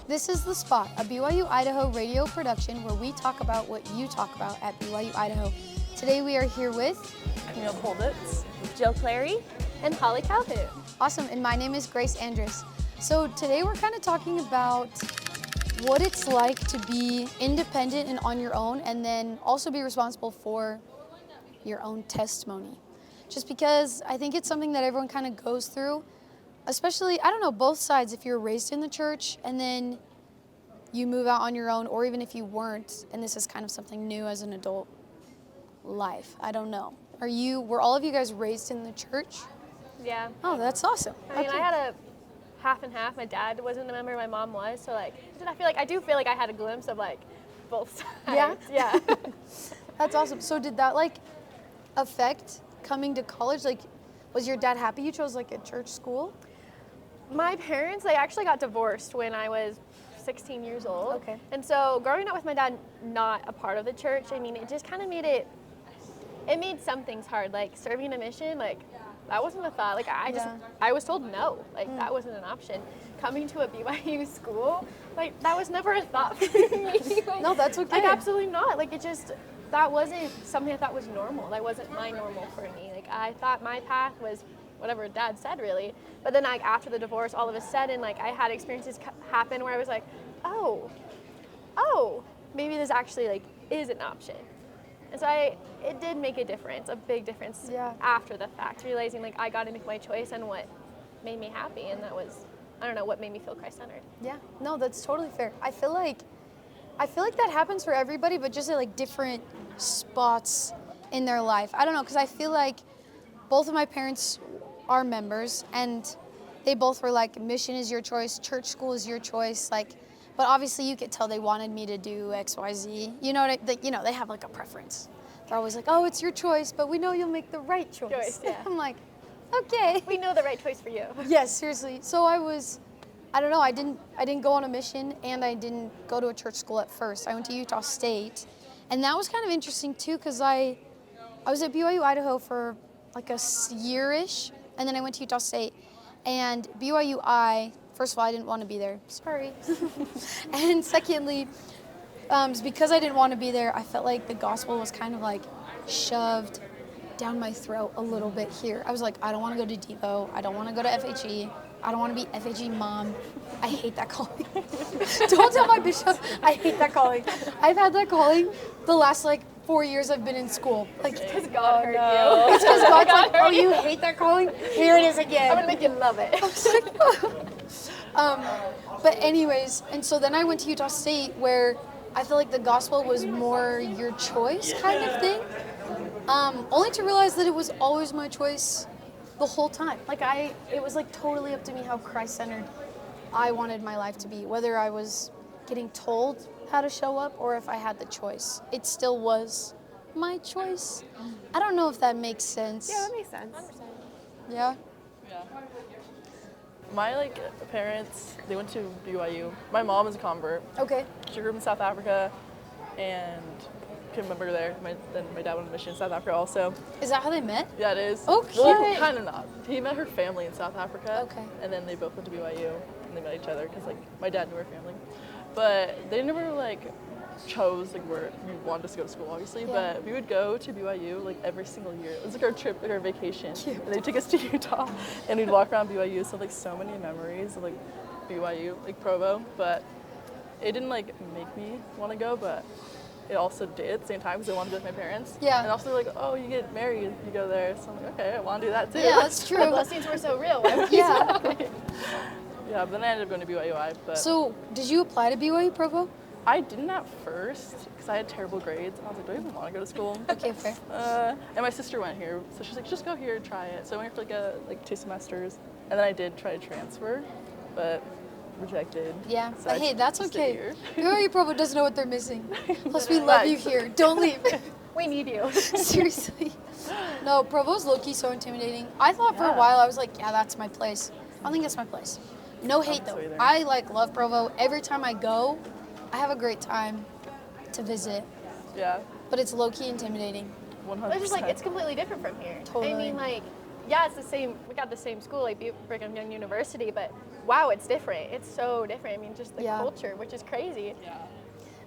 This is The Spot, a BYU-Idaho radio production where we talk about what you talk about at BYU-Idaho. Today we are here with Camille, Jill Clary, and Holly Calhoun. Awesome, and my name is Grace Andrus. So today we're kind of talking about what it's like to be independent and on your own, and then also be responsible for your own testimony. Just because I think it's something that everyone kind of goes through, especially, I don't know, both sides. If you're raised in the church and then you move out on your own, or even if you weren't, and this is kind of something new as an adult life. I don't know. Were all of you guys raised in the church? Yeah. Oh, that's awesome. I mean, I had a half and half. My dad wasn't a member, my mom was, so I do feel like I had a glimpse of both sides. Yeah? Yeah. That's awesome. So did that affect coming to college? Was your dad happy you chose a church school? My parents, they actually got divorced when I was 16 years old. Okay. And so growing up with my dad not a part of the church, I mean, it just kind of made some things hard. Serving a mission, that wasn't a thought. I was told no. That wasn't an option. Coming to a BYU school, that was never a thought for me. No, that's okay. Absolutely not. That wasn't something I thought was normal. That wasn't my normal for me. I thought my path was whatever dad said, really. But then after the divorce, all of a sudden, I had experiences happen where I was like, oh, maybe this actually is an option. And so it did make a difference, a big difference. Yeah. After the fact, realizing I got to make my choice and what made me happy, and that was, I don't know, what made me feel Christ-centered. Yeah, no, that's totally fair. I feel like that happens for everybody, but just at different spots in their life. I don't know, because I feel like both of my parents are members, and they both were mission is your choice, church school is your choice, but obviously you could tell they wanted me to do X, Y, Z. You know, they have a preference. They're always oh, it's your choice, but we know you'll make the right choice. Yeah. I'm okay. We know the right choice for you. Yes, seriously. So I don't know, I didn't go on a mission, and I didn't go to a church school at first. I went to Utah State, and that was kind of interesting too, because I was at BYU-Idaho for a year-ish, and then I went to Utah State, and BYU-I, first of all, I didn't want to be there. Sorry. And secondly, because I didn't want to be there, I felt like the gospel was kind of shoved down my throat a little bit here. I was I don't want to go to Devo. I don't want to go to FHE. I don't want to be FHE mom. I hate that calling. Don't tell my bishop. I hate that calling. I've had that calling the last 4 years I've been in school. Because God heard you. It's because God's oh, you hate that calling? Here it is again. I'm going to make you love it. But anyways, and so then I went to Utah State, where I feel the gospel was more your choice kind of thing. Only to realize that it was always my choice the whole time. It was totally up to me how Christ-centered I wanted my life to be, whether I was getting told how to show up or if I had the choice. It still was my choice. I don't know if that makes sense. Yeah, that makes sense. 100%. Yeah? Yeah. My parents, they went to BYU. My mom is a convert. Okay. She grew up in South Africa and became a member there. Then my dad went on a mission in South Africa also. Is that how they met? Yeah, it is. Okay. Well, kind of not. He met her family in South Africa. Okay. And then they both went to BYU and they met each other because my dad knew her family. But they never chose where we wanted us to go to school, obviously. Yeah. But we would go to BYU every single year. It was our trip, our vacation. Cute. And they took us to Utah, and we'd walk around BYU. So so many memories of BYU, Provo. But it didn't make me want to go, but it also did at the same time because I wanted to go with my parents. Yeah. And also they're oh, you get married, you go there. So I'm okay, I want to do that too. Yeah, that's true. The blessings were so real. Yeah. Yeah, but then I ended up going to BYU-I. But So, did you apply to BYU Provo? I didn't at first because I had terrible grades. I was do I even want to go to school? Okay, fair. And my sister went here, so she's just go here, try it. So I went here for 2 semesters, and then I did try to transfer, but rejected. Yeah, So but I hey, that's stayed okay. here. BYU Provo doesn't know what they're missing. Plus, we love you here. Don't leave. We need you. Seriously. No, Provo's low-key so intimidating. I thought for a while, I was yeah, that's my place. I don't think that's my place. No hate, though. Either. I love Provo. Every time I go, I have a great time to visit. Yeah. But it's low-key intimidating. 100%. It's just it's completely different from here. Totally. I mean, yeah, it's the same. We got the same school, Brigham Young University, but wow, it's different. It's so different. I mean, just the Yeah. culture, which is crazy. Yeah.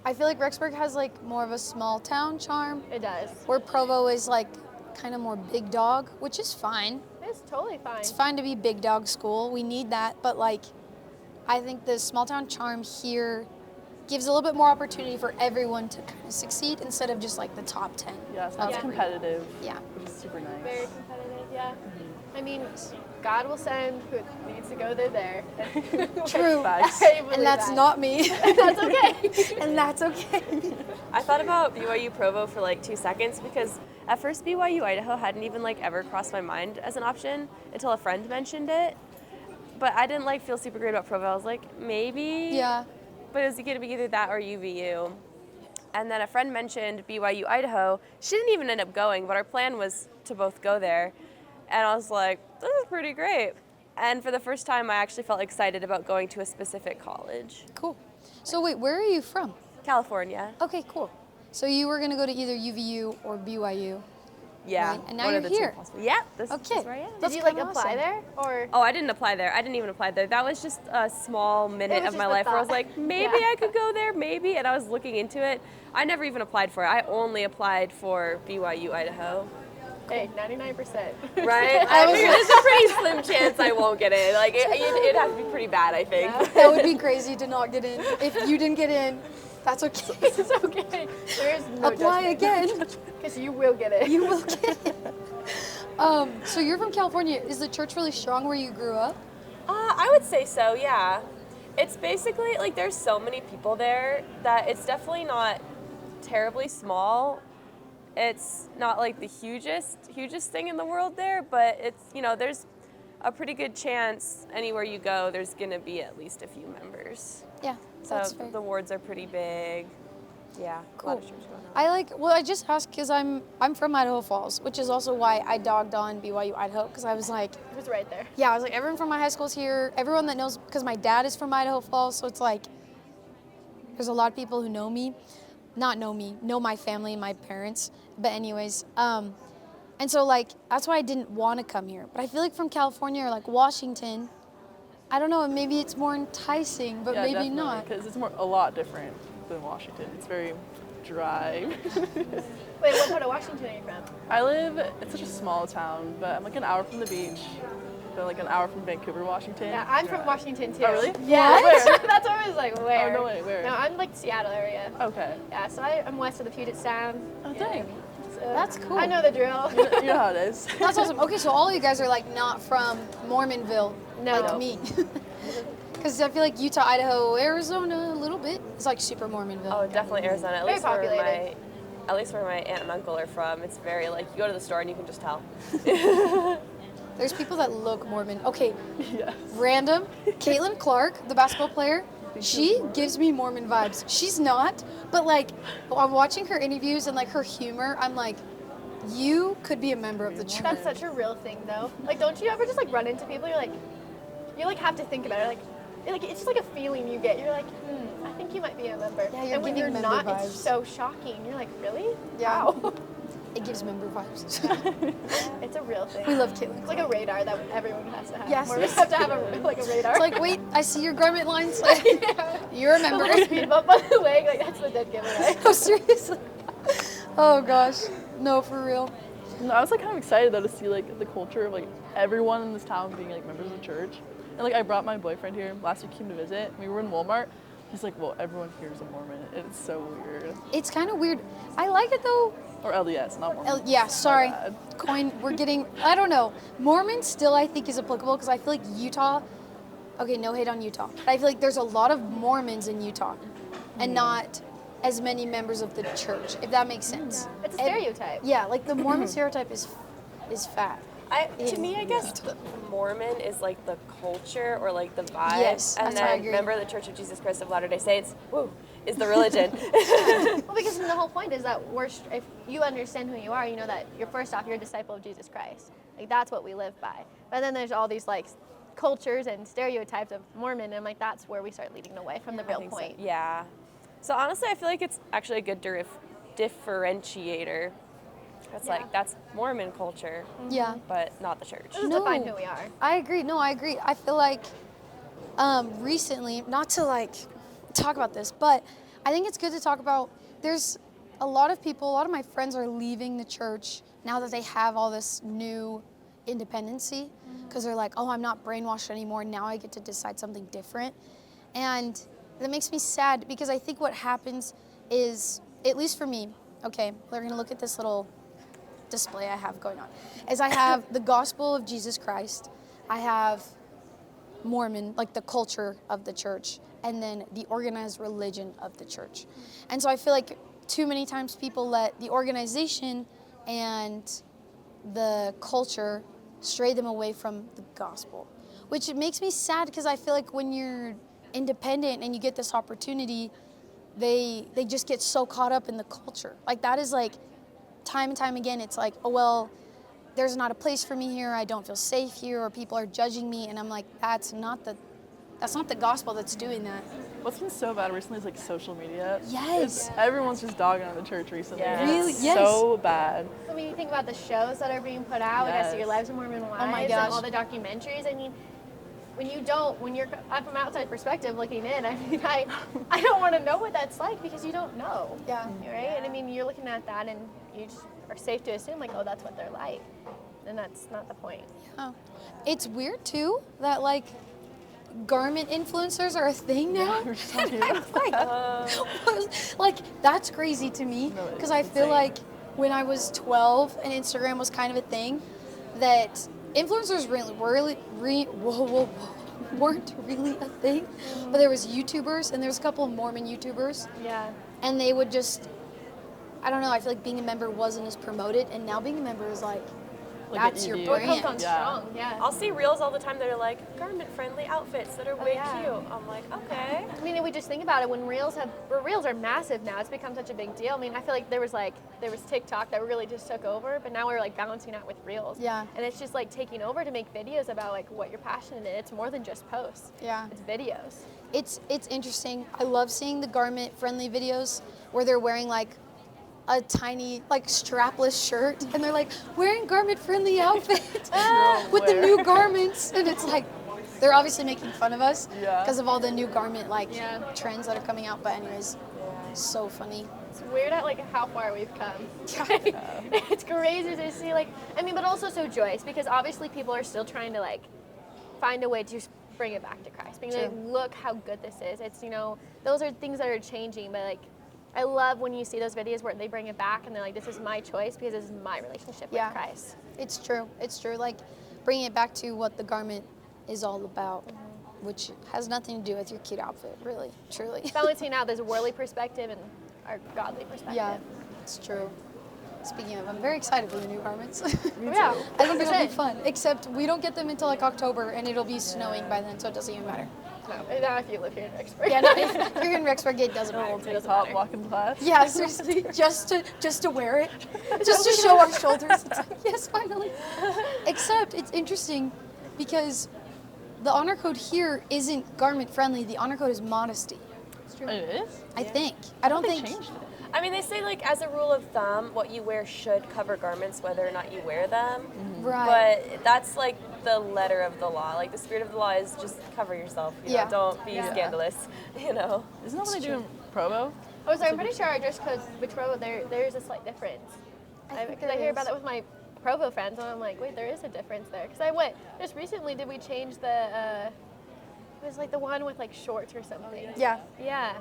I feel like Rexburg has like more of a small town charm, It does. where Provo is like kind of more big dog, which is fine. It's totally fine. It's fine to be big dog school. We need that, but like I think the small town charm here gives a little bit more opportunity for everyone to kind of succeed instead of just like the top 10. Yeah, it's not Yeah. competitive. Yeah. Which is super nice. Very competitive, yeah. I mean, God will send who needs to go there. True. Facts. I believe And that's that. not me. That's okay. And that's okay. I thought about BYU Provo for like 2 seconds because at first BYU-Idaho hadn't even like ever crossed my mind as an option until a friend mentioned it. But I didn't like feel super great about Provo. I was like, maybe. Yeah. But it was going to be either that or UVU. And then a friend mentioned BYU-Idaho. She didn't even end up going, but our plan was to both go there. And I was like, this is pretty great. And for the first time, I actually felt excited about going to a specific college. Cool. So wait, where are you from? California. Okay, cool. So you were gonna go to either UVU or BYU. Yeah. Right, and now one you're of the two here. possible. Yeah, this Okay. is where I am. That's Did you like kinda apply awesome. there or? Oh, I didn't apply there. I didn't even apply there. That was just a small minute was of just my the life where I was thought. like, maybe Yeah. I could go there, maybe. And I was looking into it. I never even applied for it. I only applied for BYU-Idaho. Hey, 99%. Right? I figured there's a pretty slim chance I won't get in. Like, it'd have to be pretty bad, I think. That would be crazy to not get in. If you didn't get in, that's okay. It's okay. There's no Apply again. Because you will get it. You will get in. So you're from California. Is the church really strong where you grew up? I would say so, yeah. It's basically, like, there's so many people there that it's definitely not terribly small. It's not like the hugest thing in the world there, but it's, there's a pretty good chance anywhere you go, there's gonna be at least a few members. Yeah, So that's fair. the wards are pretty big. Yeah, a lot of Cool. church going on. I just asked because I'm from Idaho Falls, which is also why I dogged on BYU-Idaho, because I was like, It was right there. yeah, I was like, everyone from my high school's here. Everyone that knows, because my dad is from Idaho Falls, so it's like, there's a lot of people who know me. Not know me, know my family, my parents. But anyways, and so like, that's why I didn't want to come here. But I feel like from California or like Washington, I don't know, maybe it's more enticing, but Yeah, maybe not. Because it's a lot different than Washington. It's very dry. Wait, what part of Washington are you from? I live, it's such a small town, but I'm like an hour from the beach. So like an hour from Vancouver, Washington. Yeah, I'm from Dry. Washington too. Oh, really? Yeah. Where? That's why I was like, where? Oh, no way, where? No, I'm like Seattle area. Okay. Yeah, so I'm west of the Puget Sound. Oh, dang. So That's cool. I know the drill. You know how it is. That's awesome. Okay, so all you guys are like not from Mormonville, No. like me. Because I feel like Utah, Idaho, Arizona, a little bit. It's like super Mormonville. Oh, definitely Arizona. At Very least where populated. at least where my aunt and uncle are from, it's very like you go to the store and you can just tell. There's people that look Mormon. Okay, Yes. random. Caitlin Clark, the basketball player, she gives me Mormon vibes. She's not, but like, I'm watching her interviews and like her humor, I'm like, you could be a member of the church. That's such a real thing though. Like, don't you ever just like run into people? You like have to think about it. Like it's just like a feeling you get. You're like, I think you might be a member. Yeah, you're and when giving you're member not, vibes. it's so shocking. You're like, really? Yeah. Wow. It gives member vibes. It's a real thing. We love Caitlin. It's like a radar that everyone has to have. Yes. Mormons have to have a radar. It's like, wait, I see your garment lines. Like, you're a the member. little speed bump on the leg, like that's the dead giveaway. No, seriously. Oh gosh, no, for real. No, I was like kind of excited though to see like the culture of like everyone in this town being like members of the church. And like I brought my boyfriend here last week. He came to visit. We were in Walmart. He's like, well, everyone here is a Mormon. It's so weird. It's kind of weird. I like it though. Or LDS, not Mormon. Yeah, sorry. My bad. Coin, we're getting, I don't know. Mormon still, I think, is applicable because I feel like Utah, okay, no hate on Utah, but I feel like there's a lot of Mormons in Utah and not as many members of the church, if that makes sense. It's a stereotype. Yeah, like the Mormon stereotype is fat. To me, I guess Mormon is like the culture or like the vibe. Yes, and that's how I then agree. member of the Church of Jesus Christ of Latter-day Saints, is the religion. Well, because the whole point is that if you understand who you are, you know that first off, you're a disciple of Jesus Christ. Like that's what we live by. But then there's all these like cultures and stereotypes of Mormon, and I'm like that's where we start leading away from the real think so. point. Yeah. So honestly, I feel like it's actually a good differentiator. That's Yeah. like, that's Mormon culture, Yeah. but not the church. This is define who we are. I agree. No, I agree. I feel like recently, not to like talk about this, but I think it's good to talk about. There's a lot of people, a lot of my friends are leaving the church now that they have all this new independency, because they're like, oh, I'm not brainwashed anymore. Now I get to decide something different. And that makes me sad, because I think what happens is, at least for me, okay, we're going to look at this little display I have going on, is I have the gospel of Jesus Christ, I have Mormon, like the culture of the church, and then the organized religion of the church. And so I feel like too many times people let the organization and the culture stray them away from the gospel, which it makes me sad, because I feel like when you're independent and you get this opportunity, they just get so caught up in the culture. Like that is like time and time again, it's like, oh, well, there's not a place for me here, I don't feel safe here, or people are judging me, and I'm like, that's not the gospel that's doing that. What's been so bad recently is like social media. Yes. Everyone's just dogging on the church recently. Yeah. And Really? It's Yes. so bad. I mean, you think about the shows that are being put out, like I See Your Yes. Lives of Mormon Wives, my and gosh. all the documentaries. I mean, when you're from outside perspective looking in, I mean, I don't want to know what that's like, because you don't know. Yeah. Right? And I mean, you're looking at that, and you just are safe to assume, like, oh, that's what they're like. And that's not the point. Oh. It's weird too that like garment influencers are a thing now. We're just talking And about I'm like that's crazy to me, No, because it's I feel insane. like when I was 12 and Instagram was kind of a thing, that influencers weren't really a thing, but there was YouTubers, and there was a couple of Mormon YouTubers, Yeah. and they would just, I don't know, I feel like being a member wasn't as promoted, and now being a member is like Like that's an your ED. Or it comes brand. on Yeah. strong. Yeah. I'll see reels all the time that are like garment-friendly outfits that are way yeah. cute. I'm like, okay. I mean, if we just think about it, when reels are massive now, it's become such a big deal. I mean, I feel like there was TikTok that really just took over, but now we're like balancing out with reels. Yeah. And it's just like taking over to make videos about like what you're passionate in. It's more than just posts. Yeah. It's videos. It's interesting. I love seeing the garment friendly videos where they're wearing like a tiny like strapless shirt, and they're like wearing garment friendly outfit with the new garments, and it's like they're obviously making fun of us Yeah. because of all the new garment like Yeah. trends that are coming out, but anyways, so funny. It's weird at like how far we've come. It's crazy to see, like, I mean, but also so joyous, because obviously people are still trying to like find a way to bring it back to Christ. Being like, True. look how good this is. It's, you know, those are things that are changing, but like I love when you see those videos where they bring it back and they're like, this is my choice because this is my relationship Yeah. with Christ. It's true. It's true. Like bringing it back to what the garment is all about, which has nothing to do with your cute outfit, really, truly. Balancing out this worldly perspective and our godly perspective. Yeah, it's true. Speaking of, I'm very excited for the new garments. Yeah. I think it'll be 100%. fun, except we don't get them until like October, and it'll be snowing by then, so it doesn't even matter. No, not if you live here in Rexburg. Yeah, no, if you're in Rexburg, it doesn't matter. We'll take top walking class. Yeah, seriously, just to wear it, just to show our shoulders. It's like, yes, finally. Except it's interesting because the honor code here isn't garment friendly. The honor code is modesty. It is? I think. I don't They think. changed it. I mean, they say like as a rule of thumb, what you wear should cover garments whether or not you wear them. Right. But that's like the letter of the law. Like the spirit of the law is just cover yourself. You Yeah. know, don't be scandalous. You know. Isn't that what they do in Provo? Oh, sorry, I'm pretty sure our dress codes with Provo, there's a slight difference. think Because I there hear is. about that with my Provo friends, and I'm like, wait, there is a difference there. Because I went, just recently, did we change the, it was like the one with like shorts or something. Yeah, Yeah.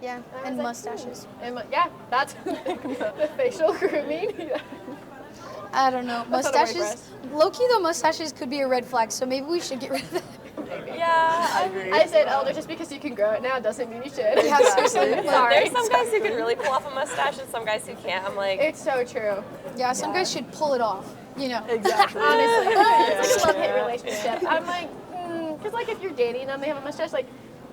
yeah, I and was like, mustaches. Yeah, that's the facial grooming. I don't know. That's not a word for Mustaches. Low key though, mustaches could be a red flag. So maybe we should get rid of that. Yeah. I agree. I said elder, just because you can grow it now doesn't mean you should. Yeah, seriously. Sorry. There's some guys who can really pull off a mustache and some guys who can't. I'm like, It's so true. Yeah, some guys should pull it off. You know. Exactly. Honestly, it's like a love-hate relationship. I'm like, because like if you're dating them, they have a mustache, like,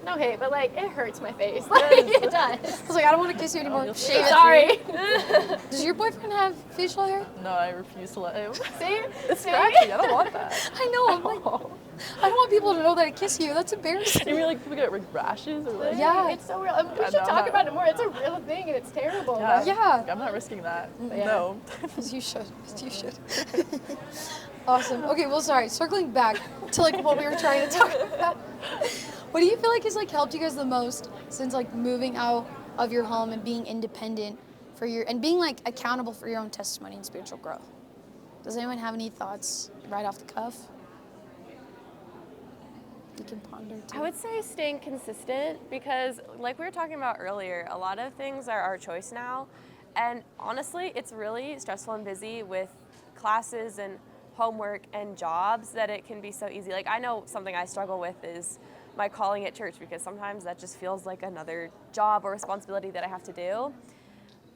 no hate, but like it hurts my face. Like it does. I was like, I don't want to kiss you anymore. you'll Shave it. Sorry. Does your boyfriend have facial hair? No, I refuse to let him. See? It's See? scratchy. I don't want that. I know. I'm like, I don't want people to know that I kiss you. That's embarrassing. You mean like people get like rashes or like? Yeah. It's so real. We I should know, talk I'm not- about it more. It's a real thing and it's terrible. Yeah. Yeah. I'm not risking that. Yeah. No. You should. You should. Awesome. Okay, well, sorry. Circling back to like what we were trying to talk about. What do you feel like has like helped you guys the most since like moving out of your home and being independent for your and being like accountable for your own testimony and spiritual growth? Does anyone have any thoughts right off the cuff? You can ponder too. I would say staying consistent because, like we were talking about earlier, a lot of things are our choice now. And honestly, it's really stressful and busy with classes and homework and jobs that it can be so easy. Like, I know something I struggle with is my calling at church because sometimes that just feels like another job or responsibility that I have to do.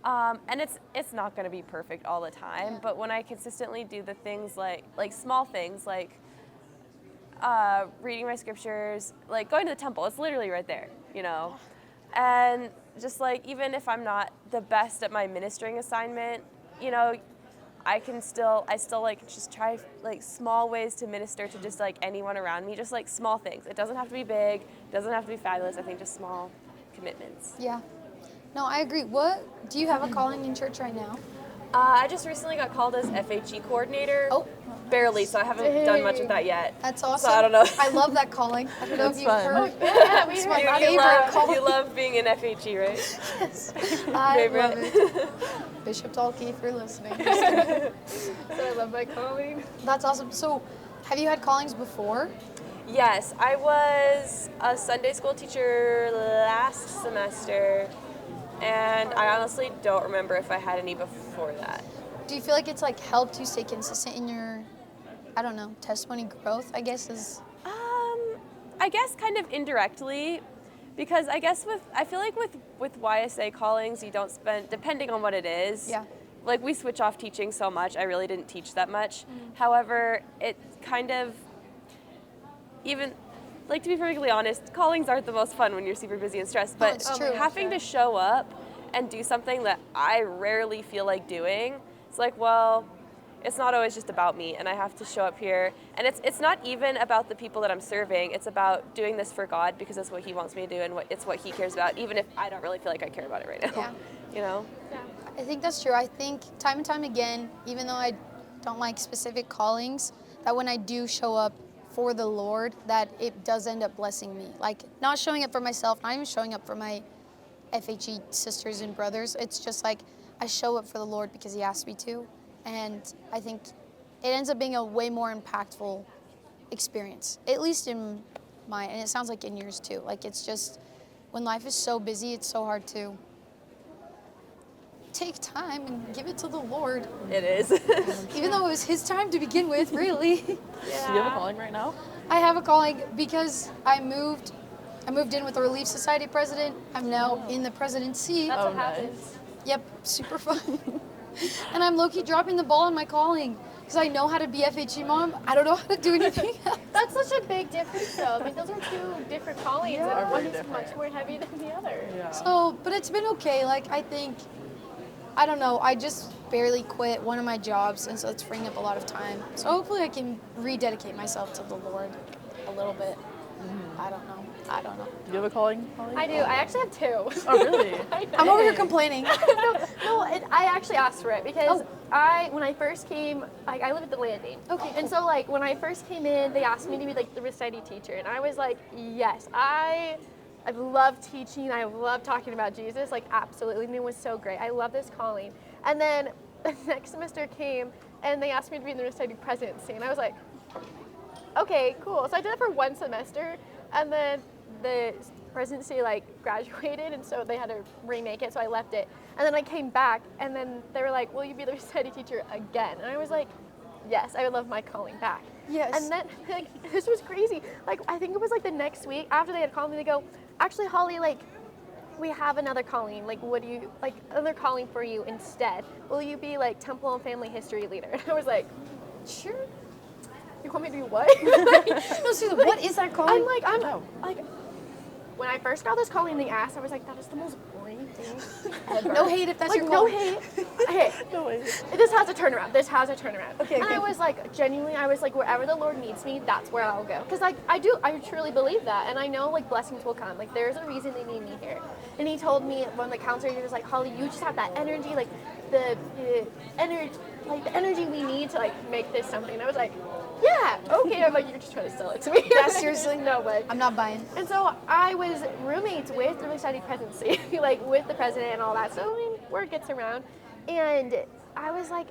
And it's not going to be perfect all the time, but when I consistently do the things like small things like reading my scriptures, like going to the temple, it's literally right there, you know, and just like even if I'm not the best at my ministering assignment, you know, I still like just try like small ways to minister to just like anyone around me, just like small things. It doesn't have to be big, it doesn't have to be fabulous. I think just small commitments. Yeah. No, I agree. What do you have a calling in church right now? I just recently got called as FHE coordinator. Oh, barely, so I haven't done much with that yet. that's awesome. So I don't know. I love that calling. I don't know if you've fun. heard. Yeah, we It's my heard favorite calling. You love being an FHE, right? Yes. I Favorite. love it. Bishop Tolkien, if you're listening. So I love my calling. That's awesome. So, have you had callings before? Yes, I was a Sunday school teacher last semester, and I honestly don't remember if I had any before that. Do you feel like it's like helped you stay consistent in your, I don't know, testimony growth? I guess is. I guess kind of indirectly, because I guess I feel like with YSA callings, you don't spend, depending on what it is. Yeah. Like we switch off teaching so much, I really didn't teach that much. However, it kind of, even, like to be perfectly honest, callings aren't the most fun when you're super busy and stressed, but it's true. having to show up and do something that I rarely feel like doing, it's like, well, it's not always just about me, and I have to show up here. And it's not even about the people that I'm serving. It's about doing this for God because that's what He wants me to do, and it's what He cares about, even if I don't really feel like I care about it right now. Yeah. You know? Yeah. I think that's true. I think time and time again, even though I don't like specific callings, that when I do show up for the Lord, that it does end up blessing me. Like not showing up for myself, not even showing up for my FHE sisters and brothers. It's just like I show up for the Lord because He asked me to. And I think it ends up being a way more impactful experience, at least in mine, and it sounds like in yours too. Like it's just, when life is so busy, it's so hard to take time and give it to the Lord. It is. Even though it was His time to begin with, really. Do you have a calling right now? I have a calling because I moved in with the Relief Society president. I'm now in the presidency. That's Oh, what happens. nice. Yep, super fun. And I'm low-key dropping the ball on my calling because I know how to be FHE mom. I don't know how to do anything else. That's such a big difference, though. I mean, those are two different callings, Yeah. and one Very is different. much more heavy than the other. Yeah. So, but it's been okay. Like, I think, I don't know, I just barely quit one of my jobs, and so it's freeing up a lot of time. So hopefully I can rededicate myself to the Lord a little bit. I don't know. Do you have a calling, Holly? I do. I actually have two. Oh, really? I'm over here complaining. I actually asked for it because when I first came, like I live at the landing. Okay, And so like when I first came in, they asked me to be like the reciting teacher, and I was like, yes, I love teaching. I love talking about Jesus. Like absolutely, and it was so great. I love this calling. And then the next semester came, and they asked me to be in the reciting presidency, and I was like, okay, cool. So I did it for one semester, and then the presidency like graduated, and so they had to remake it, so I left it. And then I came back, and then they were like, will you be the reciting teacher again? And I was like, yes, I would love my calling back. Yes. And then like, this was crazy. Like I think it was like the next week after they had called me, they go, actually Holly, like we have another calling. Like what do you, like another calling for you instead. Will you be like temple and family history leader? And I was like, sure. You want me to do what? No, seriously, what is that calling? No. Like, when I first got this calling, they asked, I was like, that is the most boring thing ever. No hate if that's like, your no calling. hate. Hey, No way. this has a turnaround. This has a turnaround. Okay, and okay. I was like, genuinely, I was like, wherever the Lord needs me, that's where I'll go. Because like, I truly believe that. And I know like blessings will come. Like there's a reason they need me here. And he told me, when the counselor, he was like, Holly, you just have that energy. Like the energy, like the energy we need to like make this something. And I was like, yeah, okay. I'm like, you're just trying to sell it to me. Yeah, seriously? No way. I'm not buying. And so I was roommates with the study presidency, like with the president and all that. So I mean, word gets around. And I was like,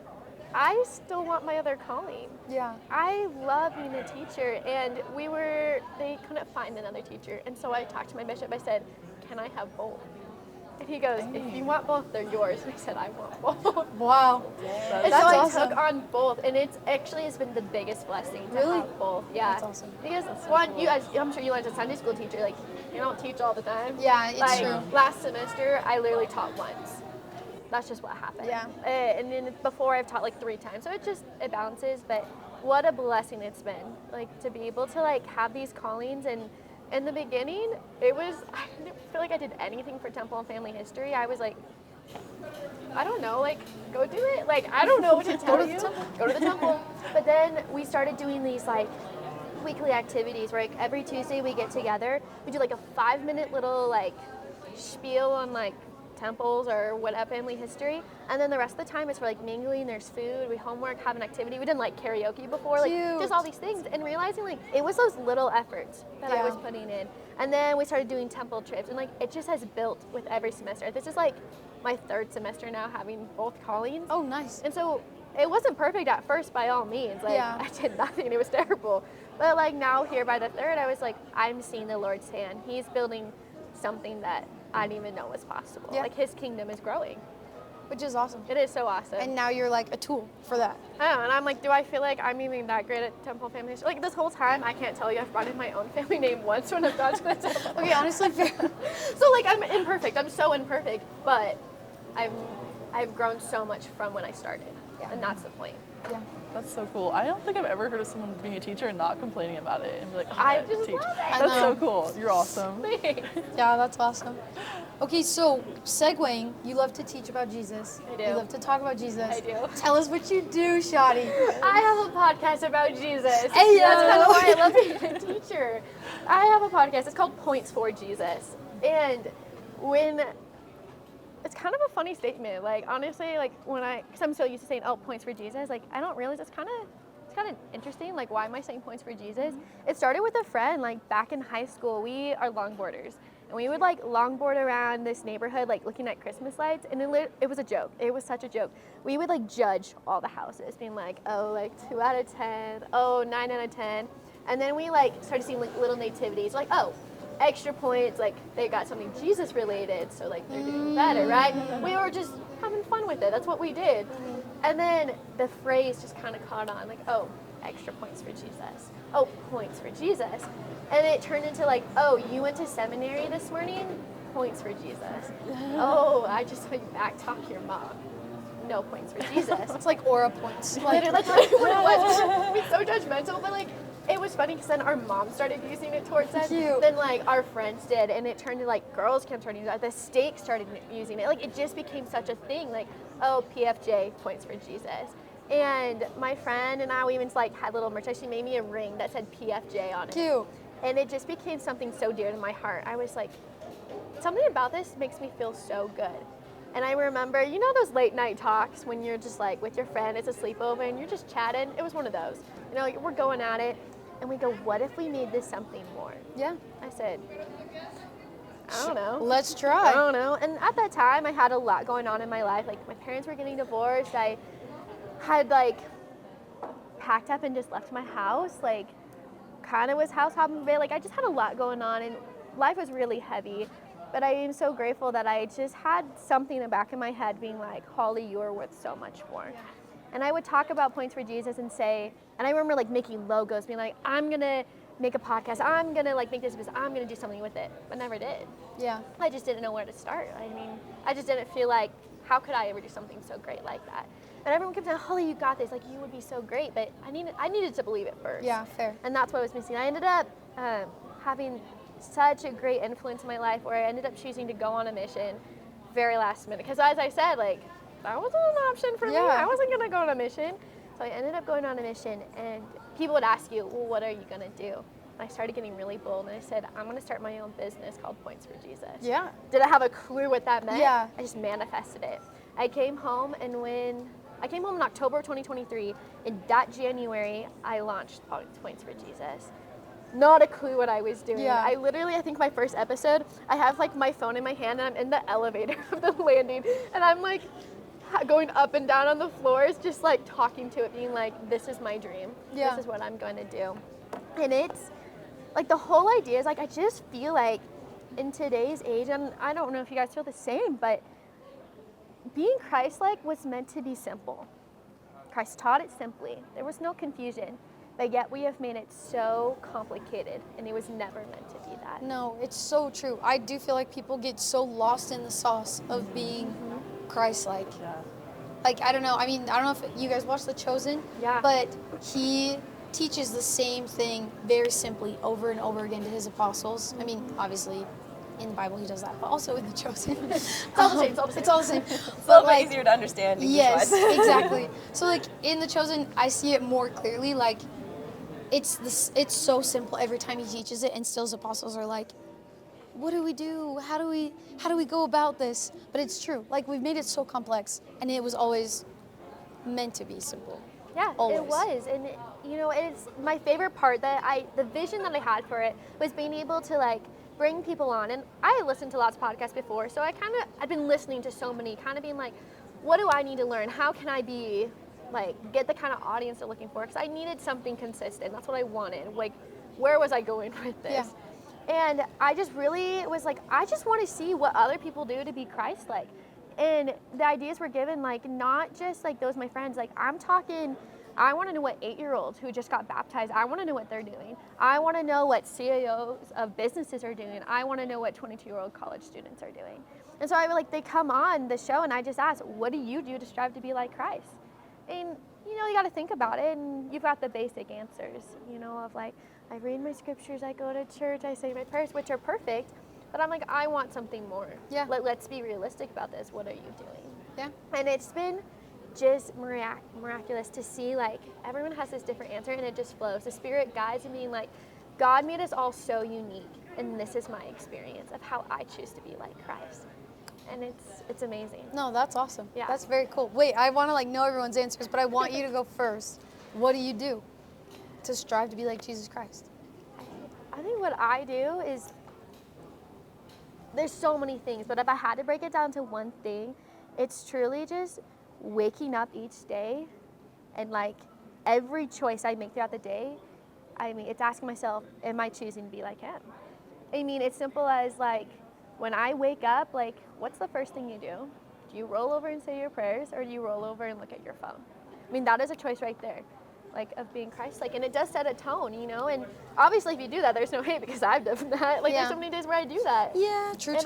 I still want my other calling. Yeah. I love being a teacher, and they couldn't find another teacher. And so I talked to my bishop. I said, can I have both? And he goes, if you want both, they're yours. And I said, I want both. Wow. And That's so I awesome. took on both, and it's actually has been the biggest blessing to Really? have both. Yeah. That's awesome. Because one, I'm sure you learned as a Sunday school teacher, like you don't teach all the time. Yeah, it's like, true. Last semester, I literally taught once. That's just what happened. Yeah. And then before, I've taught like 3 times, so it balances. But what a blessing it's been, like to be able to like have these callings. And in the beginning, I didn't feel like I did anything for Temple and Family History. I was like, I don't know, like go do it. Like I don't know what to tell you. Go to the temple. But then we started doing these like weekly activities where like every Tuesday we get together. We do like a 5-minute little like spiel on like temples or whatever family history, and then the rest of the time is for like mingling. There's food, we homework, have an activity. We didn't like karaoke before, like Cute. just all these things, and realizing like it was those little efforts that I Yeah. was putting in. And then we started doing temple trips, and like it just has built with every semester. This is like my 3rd semester now having both callings. Oh, nice. And so it wasn't perfect at first by all means. Like Yeah. I did nothing, it was terrible. But like now here by the 3rd, I was like, I'm seeing the Lord's hand. He's building something that I didn't even know was possible. Yeah. Like his kingdom is growing. Which is awesome. It is so awesome. And now you're like a tool for that. I don't know, and I'm like, do I feel like I'm even that great at Temple Family History? Like this whole time, I can't tell you I've brought in my own family name once when I've gone to the temple. Okay, honestly, fair. So like I'm imperfect. I'm so imperfect, but I've grown so much from when I started. Yeah. And that's the point. Yeah. That's so cool. I don't think I've ever heard of someone being a teacher and not complaining about it and be like, I gotta just teach. love it. I That's so know. cool. You're awesome. Thanks. Yeah, that's awesome. Okay, so segueing, you love to teach about Jesus. I do. You love to talk about Jesus. I do. Tell us what you do, Shadi. I have a podcast about Jesus. Hey, That's yo. kind of why I love being a teacher. I have a podcast. It's called Points for Jesus. And it's kind of a funny statement. Like, honestly, like, because I'm so used to saying, oh, points for Jesus, like, I don't realize it's kind of interesting. Like, why am I saying points for Jesus? It started with a friend, like, back in high school. We are longboarders. And we would, like, longboard around this neighborhood, like, looking at Christmas lights. And it was a joke. It was such a joke. We would, like, judge all the houses, being like, oh, like, 2 out of 10. Oh, 9 out of 10. And then we, like, started seeing, like, little nativities. Like, oh, extra points, like they got something Jesus related, so like they're doing better, right? We were just having fun with it. That's what we did. And then the phrase just kind of caught on, like, oh, extra points for Jesus. Oh, points for Jesus. And it turned into like, oh, you went to seminary this morning? Points for Jesus. Oh, I just saw you back talk your mom. No points for Jesus. It's like aura points. Like, Literally, that's what it was. We're so judgmental, but like, it was funny because then our mom started using it towards us. Cute. Then like our friends did, and it turned to like girls kept starting to use it. The stake started using it. Like it just became such a thing. Like, oh, PFJ, points for Jesus. And my friend and I, we even like had little merch. She made me a ring that said PFJ on it. cute. And it just became something so dear to my heart. I was like, something about this makes me feel so good. And I remember, you know those late night talks when you're just like with your friend, it's a sleepover, and you're just chatting? It was one of those. You know, like, we're going at it, and we go, what if we made this something more? Yeah. I said, I don't know. Let's I try. don't know. And at that time, I had a lot going on in my life. Like, my parents were getting divorced. I had, like, packed up and just left my house. Like, kind of was house hopping a bit. Like, I just had a lot going on, and life was really heavy. But I am so grateful that I just had something in the back of my head being like, Holly, you are worth so much more. Yeah. And I would talk about Points for Jesus and say, and I remember like making logos, being like, I'm gonna make a podcast, I'm gonna like make this business, I'm gonna do something with it, but never did. Yeah. I just didn't know where to start. I mean, I just didn't feel like, how could I ever do something so great like that? And everyone kept saying, Holly, you got this, like you would be so great, but I needed to believe it first. Yeah, fair. And that's what I was missing. I ended up having such a great influence in my life where I ended up choosing to go on a mission very last minute. Because as I said, like, that wasn't an option for me. I wasn't going to go on a mission. So I ended up going on a mission, and people would ask you, well, what are you going to do? And I started getting really bold, and I said, I'm going to start my own business called Points for Jesus. Yeah. Did I have a clue what that meant? Yeah. I just manifested it. I came home, and when I came home in October of 2023, in that January, I launched Points for Jesus. Not a clue what I was doing. Yeah. I think my first episode, I have like my phone in my hand and I'm in the elevator of the landing and I'm like going up and down on the floors, just like talking to it, being like, this is my dream. Yeah. This is what I'm going to do. And it's like the whole idea is like, I just feel like in today's age, and I don't know if you guys feel the same, but being Christ-like was meant to be simple. Christ taught it simply. There was no confusion. But yet we have made it so complicated, and it was never meant to be that. No, it's so true. I do feel like people get so lost in the sauce of being Christ-like. Yeah. Like, I don't know. I mean, I don't know if you guys watch The Chosen. Yeah. But he teaches the same thing very simply over and over again to his apostles. I mean, obviously, in the Bible he does that, but also in The Chosen. It's all the same, it's all the same. It's all the same. It's a But little bit easier to understand. yes, English-wise. exactly. So like in The Chosen, I see it more clearly. Like it's so simple every time he teaches it, and still his apostles are like, what do we do? How do we go about this? But it's true. Like we've made it so complex, and it was always meant to be simple. Yeah, Always. it was. And you know, it's my favorite part the vision that I had for it was being able to like bring people on. And I had listened to lots of podcasts before, so I've been listening to so many, kind of being like, what do I need to learn? How can I be like get the kind of audience they're looking for? Because I needed something consistent. That's what I wanted. Like, where was I going with this? Yeah. And I just really was like, I just want to see what other people do to be Christ-like. And the ideas were given, like, not just like those my friends. Like, I'm talking, I want to know what 8-year-olds who just got baptized, I want to know what they're doing. I want to know what CEOs of businesses are doing. I want to know what 22-year-old college students are doing. And so they come on the show, and I just ask, what do you do to strive to be like Christ? And, you know, you got to think about it, and you've got the basic answers, you know, of like, I read my scriptures, I go to church, I say my prayers, which are perfect, but I'm like, I want something more. Yeah. Let's be realistic about this. What are you doing? Yeah. And it's been just miraculous to see, like, everyone has this different answer, and it just flows. The Spirit guides me, like, God made us all so unique, and this is my experience of how I choose to be like Christ. And it's amazing. No, that's awesome. Yeah. That's very cool. Wait, I want to like know everyone's answers, but I want you to go first. What do you do to strive to be like Jesus Christ? I think what I do is, there's so many things, but if I had to break it down to one thing, it's truly just waking up each day, and like every choice I make throughout the day, I mean, it's asking myself, am I choosing to be like him? I mean, it's simple as like, when I wake up, like, what's the first thing you do? Do you roll over and say your prayers, or do you roll over and look at your phone? I mean, that is a choice right there, like, of being Christ-like. And it does set a tone, you know? And obviously, if you do that, there's no hate, because I've done that. Like, Yeah. there's so many days where I do that. Yeah, true.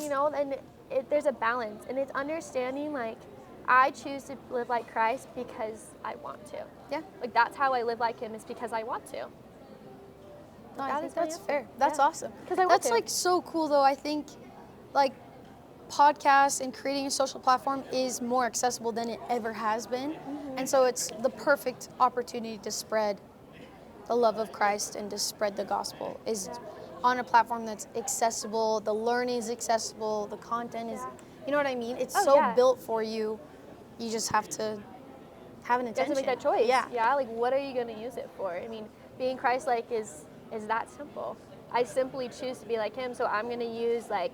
You know, and there's a balance. And it's understanding, like, I choose to live like Christ because I want to. Yeah. Like, that's how I live like him, is because I want to. No, I That think is my that's answer. fair. That's Yeah. awesome. 'Cause I want That's to. like so cool though. I think like podcasts and creating a social platform is more accessible than it ever has been. Mm-hmm. And so it's the perfect opportunity to spread the love of Christ and to spread the gospel is on a platform that's accessible, the learning is accessible, the content is, you know what I mean? It's Oh, so yeah. built for you. You just have to have an You have intention. to make that choice. Yeah. Yeah, like, what are you going to use it for? I mean, being Christ-like is that simple. I simply choose to be like him, so I'm going to use, like,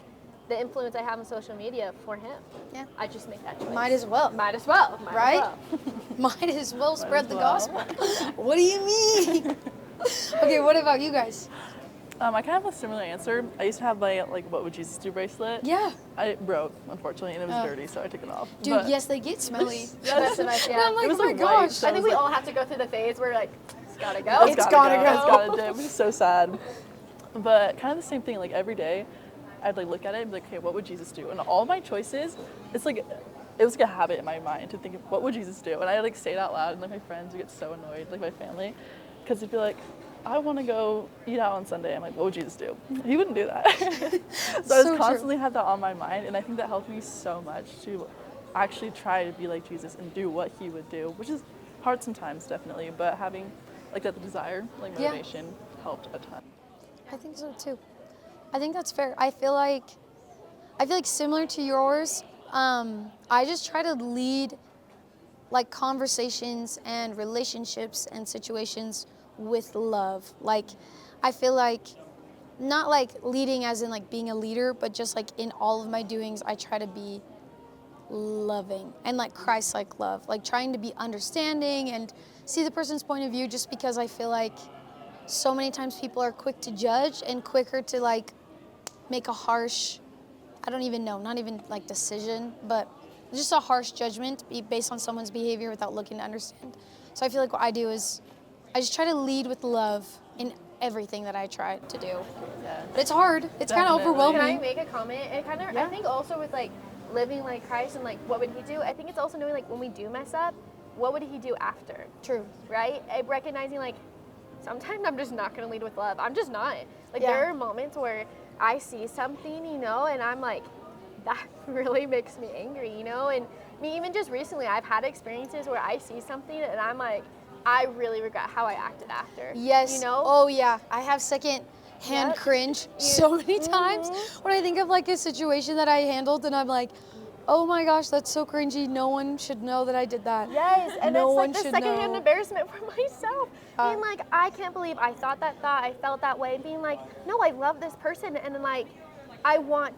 the influence I have on social media for him. Yeah. I just make that choice. Might as well. Might as well. Might Right? As well. Might as well spread as the well. gospel. What do you mean? Okay, what about you guys? I kind of have a similar answer. I used to have my like "What would Jesus do" bracelet. Yeah. I broke, unfortunately, and it was Oh. dirty, so I took it off. Dude, But yes, they get smelly. That's a nice, And I'm yeah. like, It was oh my like gosh. white, so I think we was all have to go through the phase where, like, it's got to go. It's gotta go. It's gotta dip. It's so sad. But kind of the same thing. Like every day, I'd like look at it and be like, okay, what would Jesus do? And all my choices, it's like, it was like a habit in my mind to think, what would Jesus do? And I like say it out loud, and like my friends would get so annoyed, like my family, because they'd be like, I want to go eat out on Sunday. I'm like, what would Jesus do? He wouldn't do that. So I So was true. constantly had that on my mind, and I think that helped me so much to actually try to be like Jesus and do what he would do, which is hard sometimes, definitely, but having like that desire, like Yeah. motivation, helped a ton. I think so too. I think that's fair. I feel like similar to yours, I just try to lead like conversations and relationships and situations with love. Like, I feel like not like leading as in like being a leader, but just like in all of my doings, I try to be loving and like Christ-like love, like trying to be understanding and see the person's point of view, just because I feel like so many times people are quick to judge and quicker to like make a harsh, I don't even know, not even like decision, but just a harsh judgment based on someone's behavior without looking to understand. So I feel like what I do is I just try to lead with love in everything that I try to do. Yeah. But it's hard. It's kind of Definitely. Can I overwhelming. make a comment? It kind of, I think also with like living like Christ and like what would he do? I think it's also knowing like when we do mess up, what would he do after? True. Right? Recognizing like sometimes I'm just not going to lead with love. I'm just not. Like Yeah. there are moments where I see something, you know, and I'm like, that really makes me angry, you know? And me, even just recently, I've had experiences where I see something and I'm like, I really regret how I acted after. Yes. You know? Oh yeah. I have second hand Yep. cringe so many times when I think of like a situation that I handled and I'm like, oh my gosh, that's so cringy. No one should know that I did that. Yes, and no it's one like the should secondhand know. embarrassment for myself. Being like, I can't believe I thought that thought, I felt that way. Being like, no, I love this person, and then like, I want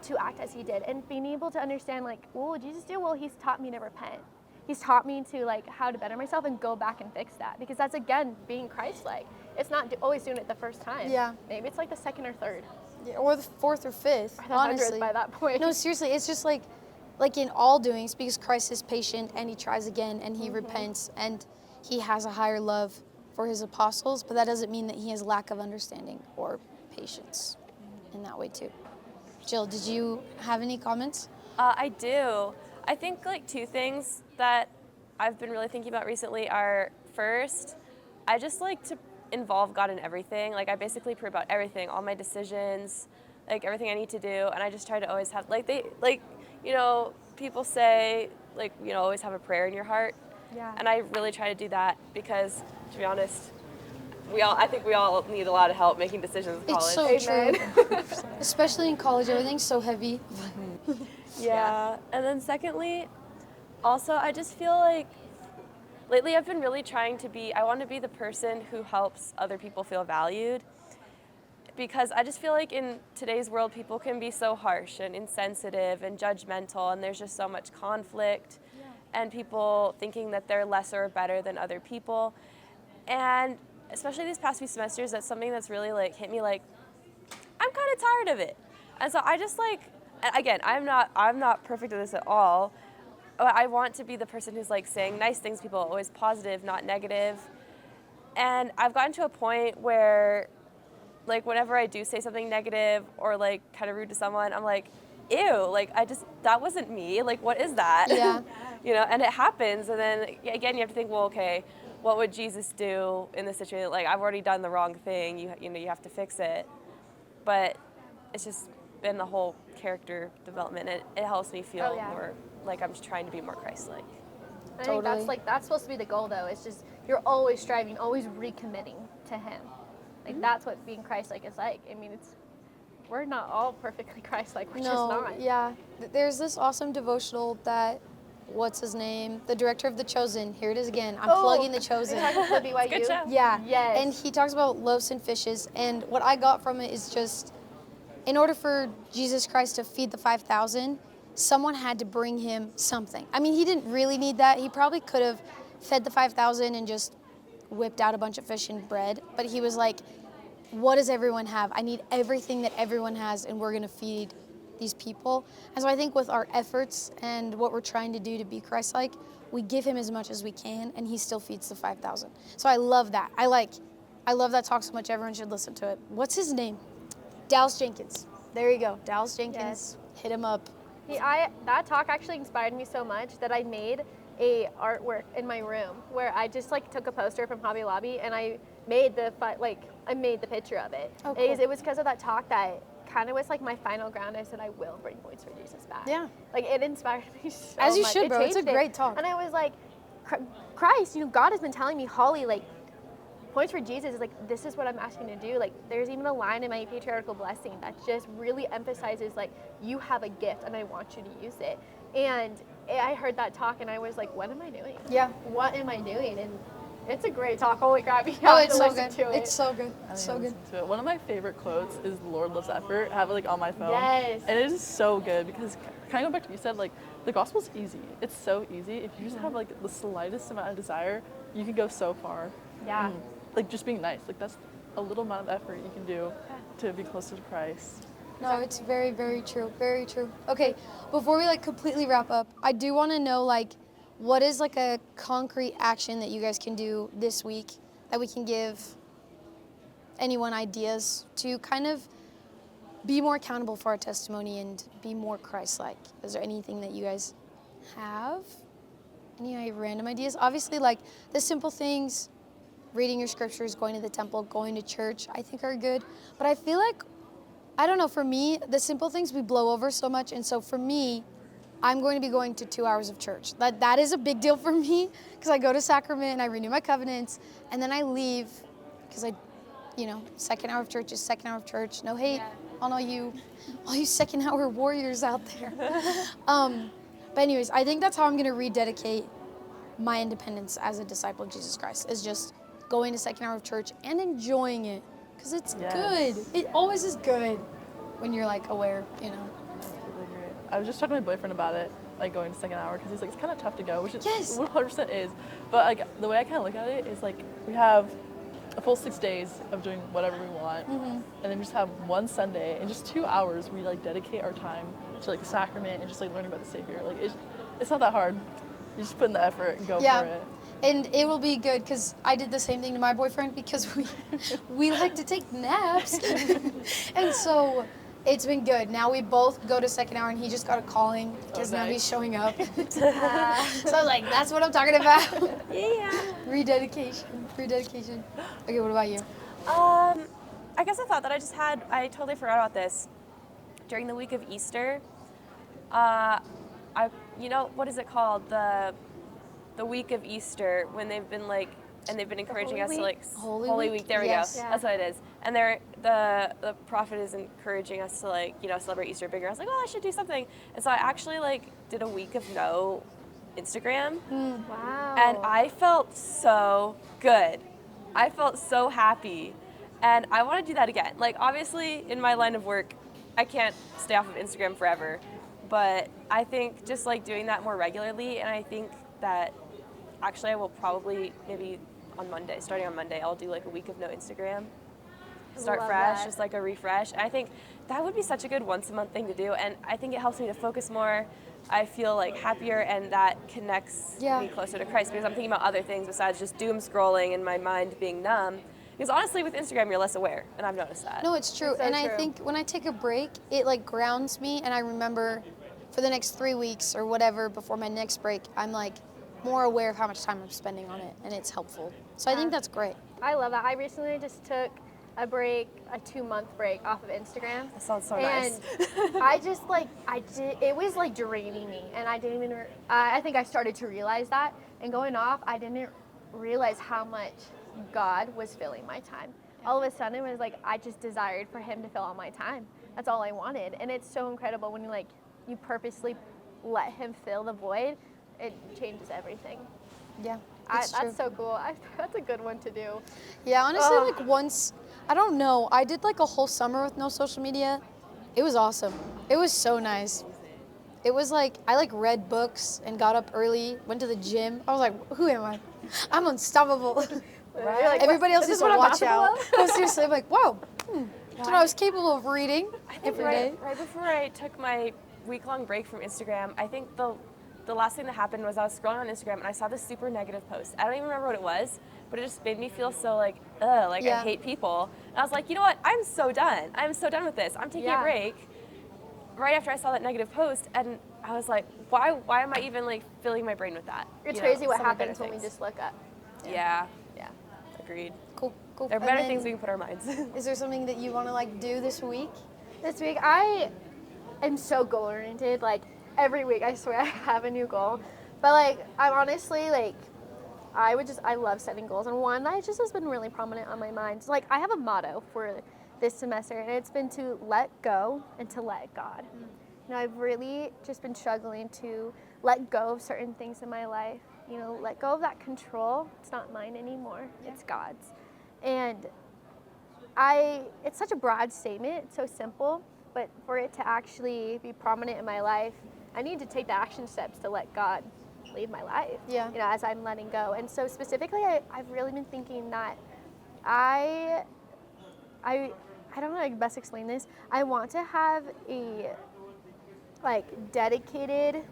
to act as he did, and being able to understand like, well, what did Jesus do? Well, he's taught me to repent. He's taught me to like how to better myself and go back and fix that, because that's again being Christ-like. It's not always doing it the first time. Yeah. Maybe it's like the second or third, Yeah, or the fourth or fifth, or the honestly. 100th by that point. No, seriously, it's just like in all doings, because Christ is patient and he tries again and he repents and he has a higher love for his apostles, but that doesn't mean that he has lack of understanding or patience in that way too. Jill, did you have any comments? I do. I think like two things that I've been really thinking about recently are, first, I just like to involve God in everything. Like I basically pray about everything, all my decisions, like everything I need to do, and I just try to always have you know, people say like, you know, always have a prayer in your heart. Yeah. And I really try to do that because, to be honest, I think we all need a lot of help making decisions in college. It's so Amen. true. Especially in college, everything's so heavy. Yeah. And then secondly, also I just feel like lately I've been really trying to I want to be the person who helps other people feel valued, because I just feel like in today's world people can be so harsh and insensitive and judgmental, and there's just so much conflict and people thinking that they're lesser or better than other people. And especially these past few semesters, that's something that's really like hit me, like I'm kind of tired of it. And so I just like, again, I'm not perfect at this at all. But I want to be the person who's like saying nice things to people, always positive, not negative. And I've gotten to a point where like whenever I do say something negative or like kind of rude to someone, I'm like, ew, like that wasn't me. Like, what is that? Yeah. You know, and it happens. And then again, you have to think, well, okay, what would Jesus do in this situation? Like, I've already done the wrong thing. You know, you have to fix it. But it's just been the whole character development. It helps me feel more like I'm just trying to be more Christ-like. I think that's supposed to be the goal, though. It's just you're always striving, always recommitting to Him. Like that's what being Christ-like is like. I mean, we're not all perfectly Christ-like. We're just not. Yeah. There's this awesome devotional that, what's his name? The director of The Chosen. Here it is again. I'm plugging The Chosen. You're talking about BYU? Good show. Yeah. Yes. And he talks about loaves and fishes. And what I got from it is just, in order for Jesus Christ to feed the 5,000, someone had to bring him something. I mean, he didn't really need that. He probably could have fed the 5,000 and just whipped out a bunch of fish and bread. But he was like, what does everyone have? I need everything that everyone has, and we're going to feed these people. And so I think with our efforts and what we're trying to do to be Christ-like, we give him as much as we can, and he still feeds the 5,000. So I love that. I love that talk so much. Everyone should listen to it. What's his name? Dallas Jenkins. There you go. Dallas Jenkins. Yes. Hit him up. That talk actually inspired me so much that I made a artwork in my room where I just like took a poster from Hobby Lobby and I made the picture of it. Oh, cool. It was because of that talk that kind of was like my final ground. I said I will bring Boys for Jesus back. Yeah. Like it inspired me so As you much. should, It bro. It's a changed it. great talk. And I was like, Christ, God has been telling me, Holly, like points for Jesus is like, this is what I'm asking to do. Like, there's even a line in my patriarchal blessing that just really emphasizes, like, you have a gift and I want you to use it. And I heard that talk and I was like, what am I doing? Yeah. What am I doing? And it's a great talk. Holy crap. You Oh, have it's to so listen good. to it. It's so good. I It's need so to good. listen to it. One of my favorite quotes is "The Lord loves effort." I have it like on my phone. Yes. And it is so good because kind of go back to what you said, like the gospel's easy. It's so easy. If you just have like the slightest amount of desire, you can go so far. Yeah. And, like just being nice, like that's a little amount of effort you can do to be closer to Christ. No, it's very, very true. Very true. Okay, before we like completely wrap up, I do want to know like what is like a concrete action that you guys can do this week that we can give anyone ideas to kind of be more accountable for our testimony and be more Christ-like. Is there anything that you guys have? Any random ideas? Obviously, like the simple things, reading your scriptures, going to the temple, going to church, I think are good. But I feel like, I don't know, for me, the simple things we blow over so much. And so for me, I'm going to be going to 2 hours of church. That is a big deal for me because I go to sacrament and I renew my covenants and then I leave because second hour of church is second hour of church. No hate on all you second hour warriors out there. But anyways, I think that's how I'm going to rededicate my independence as a disciple of Jesus Christ, is just going to second hour of church and enjoying it because it's good. It always is good when you're like aware, Really great. I was just talking to my boyfriend about it, like going to second hour, because he's like, it's kind of tough to go, which it 100% is. But like the way I kind of look at it is like we have a full 6 days of doing whatever we want, and then we just have one Sunday and just 2 hours we like dedicate our time to like the sacrament and just like learning about the Savior. Like it's not that hard. You just put in the effort and go for it. And it will be good because I did the same thing to my boyfriend because we like to take naps. And so it's been good. Now we both go to second hour and he just got a calling because now he's showing up. So I was like, that's what I'm talking about. Yeah. Rededication. Okay, what about you? I guess a thought that I totally forgot about this. During the week of Easter, what is it called? The week of Easter, when they've been like, and they've been encouraging us to like Holy Week. There we go. Yes. Yeah. That's what it is. And the prophet is encouraging us to like celebrate Easter bigger. I was like, oh, I should do something. And so I actually like did a week of no Instagram. Wow. And I felt so good. I felt so happy. And I want to do that again. Like obviously in my line of work, I can't stay off of Instagram forever. But I think just like doing that more regularly, and I think that actually I will probably maybe starting on Monday, I'll do like a week of no Instagram. Start fresh, just like a refresh. And I think that would be such a good once a month thing to do, and I think it helps me to focus more. I feel like happier, and that connects me closer to Christ because I'm thinking about other things besides just doom scrolling and my mind being numb. Because honestly, with Instagram, you're less aware, and I've noticed that. No, it's true. I think when I take a break, it like grounds me, and I remember for the next 3 weeks or whatever before my next break, I'm like more aware of how much time I'm spending on it, and it's helpful. So I think that's great. I love that. I recently just took a 2-month break off of Instagram. That sounds so nice. I just it was like draining me, and I didn't even, I think I started to realize that, and going off, I didn't realize how much God was filling my time. All of a sudden, it was like I just desired for Him to fill all my time. That's all I wanted, and it's so incredible when you purposely let Him fill the void. It changes everything. Yeah, That's so cool. That's a good one to do. Yeah, honestly, like once, I don't know, I did like a whole summer with no social media. It was awesome. It was so nice. It was like, I like read books and got up early, went to the gym. I was like, who am I? I'm unstoppable. Right? Like, everybody else needs to watch out. No, about? seriously, I'm like, wow, so I was capable of reading every day. Right before I took my week-long break from Instagram, I think the last thing that happened was I was scrolling on Instagram and I saw this super negative post. I don't even remember what it was, but it just made me feel so like, I hate people. And I was like, you know what? I'm so done. I'm so done with this. I'm taking a break. Right after I saw that negative post, and I was like, why am I even like filling my brain with that? It's crazy what happens when we just look up. Yeah. Agreed. Cool. There are better things we can put our minds. Is there something that you want to like do this week? This week, I am so goal-oriented. Like, every week, I swear I have a new goal. But, like, I'm honestly, like, I love setting goals, and one that just has been really prominent on my mind. Like, I have a motto for this semester, and it's been to let go and to let God. You know, I've really just been struggling to let go of certain things in my life. You know, let go of that control. It's not mine anymore. It's God's. And it's such a broad statement. It's so simple, but for it to actually be prominent in my life, I need to take the action steps to let God lead my life. Yeah. You know, as I'm letting go. And so specifically, I've really been thinking that I don't know how to best explain this. I want to have a dedicated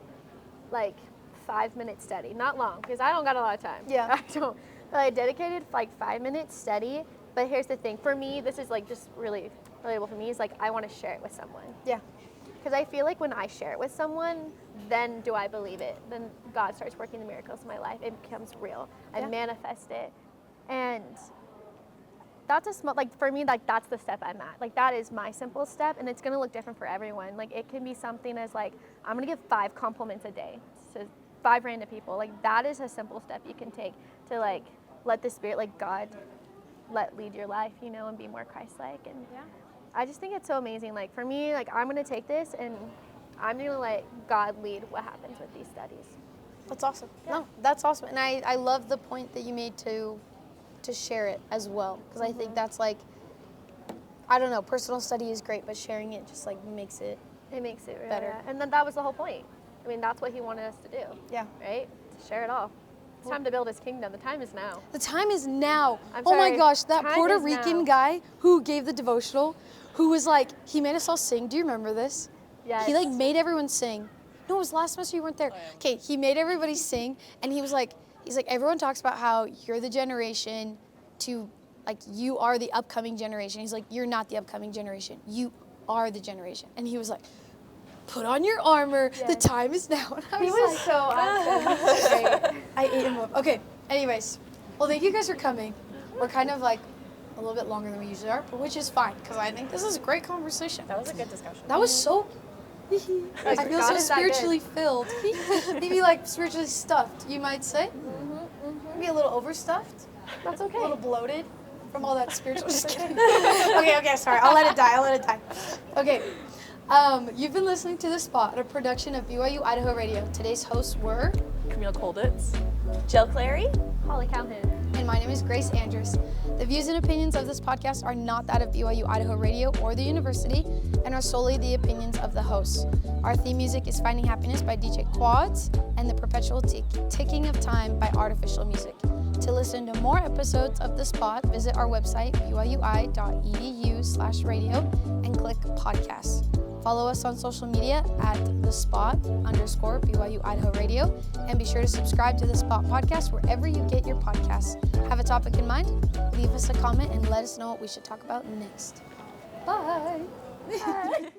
5-minute study. Not long, because I don't got a lot of time. Yeah. I don't. But dedicated 5-minute study. But here's the thing. For me, this is just really relatable for me, is I want to share it with someone. Yeah. Because I feel like when I share it with someone, then do I believe it. Then God starts working the miracles in my life. It becomes real. I manifest it. And that's a small, for me, that's the step I'm at. That is my simple step, and it's going to look different for everyone. It can be something as I'm going to give 5 compliments a day to 5 random people. That is a simple step you can take to let the Spirit, God, lead your life, and be more Christ-like. And I just think it's so amazing. For me, I'm going to take this, and I'm going to let God lead what happens with these studies. That's awesome. Yeah. No, that's awesome. And I love the point that you made to share it as well, because I think that's I don't know, personal study is great, but sharing it just makes it Really better. Yeah. And then that was the whole point. I mean, that's what he wanted us to do. Yeah. Right? To share it all. It's time to build his kingdom. The time is now. The time is now. I'm Oh my sorry. gosh, that Time Puerto is Rican now. guy who gave the devotional, who was he made us all sing. Do you remember this? Yes. He made everyone sing. No, it was last semester, you weren't there. Okay, he made everybody sing, and he was he's like, everyone talks about how you're the generation to, you are the upcoming generation. He's like, you're not the upcoming generation. You are the generation. And he was like, put on your armor. Yes. The time is now. And I He was so awesome. He was so great. I ate him up. Okay, anyways. Well, thank you guys for coming. We're kind of a little bit longer than we usually are, but which is fine, because I think this is a great conversation. That was a good discussion. That was so... I feel so God is that spiritually filled. Maybe spiritually stuffed, you might say. Maybe a little overstuffed. That's A okay. little bloated from all that spiritual. Just kidding. Okay, sorry. I'll let it die. Okay. You've been listening to The Spot, a production of BYU-Idaho Radio. Today's hosts were... Camille Colditz. Jill Clary? Holly Calhoun. And my name is Grace Andrews. The views and opinions of this podcast are not that of BYU-Idaho Radio or the university, and are solely the opinions of the hosts. Our theme music is Finding Happiness by DJ Quads, and The Perpetual Ticking of Time by Artificial Music. To listen to more episodes of The Spot, visit our website, byui.edu/radio, and click podcasts. Follow us on social media at @thespot_BYU-Idaho Radio, and be sure to subscribe to The Spot podcast wherever you get your podcasts. Have a topic in mind? Leave us a comment and let us know what we should talk about next. Bye. Bye.